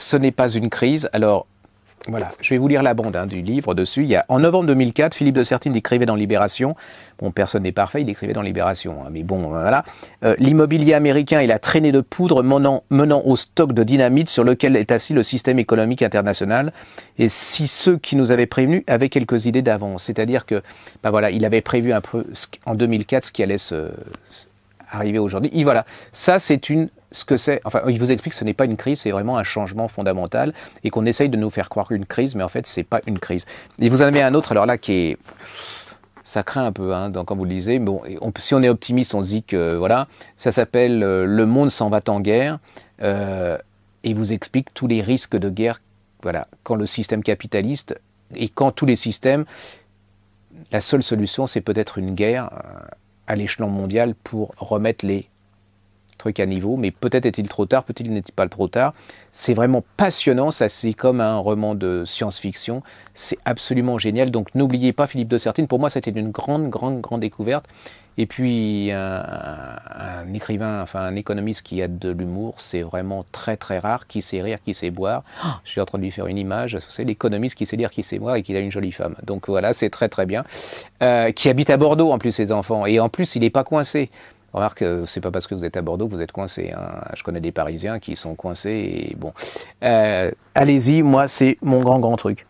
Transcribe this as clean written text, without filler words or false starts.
ce n'est pas une crise. Alors, voilà, je vais vous lire la bande du livre dessus. En novembre 2004, Philippe de Sertine écrivait dans Libération, bon, personne n'est parfait, il écrivait dans Libération, mais bon, voilà, l'immobilier américain est la traînée de poudre menant au stock de dynamite sur lequel est assis le système économique international, et si ceux qui nous avaient prévenus avaient quelques idées d'avance, c'est-à-dire que, voilà, il avait prévu un peu en 2004 ce qui allait arriver aujourd'hui. Et voilà, ça c'est ce que c'est, enfin, il vous explique que ce n'est pas une crise, c'est vraiment un changement fondamental et qu'on essaye de nous faire croire une crise, mais en fait, c'est pas une crise. Et vous en avez un autre, alors là, qui est... Ça craint un peu, hein, quand vous le lisez. Bon, si on est optimiste, on se dit que, voilà, ça s'appelle Le monde s'en va en guerre, et il vous explique tous les risques de guerre, voilà, quand le système capitaliste, et quand tous les systèmes, la seule solution, c'est peut-être une guerre à l'échelon mondial pour remettre les truc à niveau, mais peut-être est-il trop tard, peut-être n'est-il pas trop tard. C'est vraiment passionnant, ça c'est comme un roman de science-fiction, c'est absolument génial, donc n'oubliez pas Philippe de Sertine, pour moi c'était une grande découverte, et puis un écrivain, enfin un économiste qui a de l'humour, c'est vraiment très rare, qui sait rire, qui sait boire. Oh, je suis en train de lui faire une image, c'est l'économiste qui sait lire, qui sait boire et qui a une jolie femme, donc voilà, c'est très bien, qui habite à Bordeaux en plus ses enfants, et en plus il n'est pas coincé. Remarque, c'est pas parce que vous êtes à Bordeaux que vous êtes coincé, hein. Je connais des Parisiens qui sont coincés et bon. Allez-y, moi c'est mon grand truc.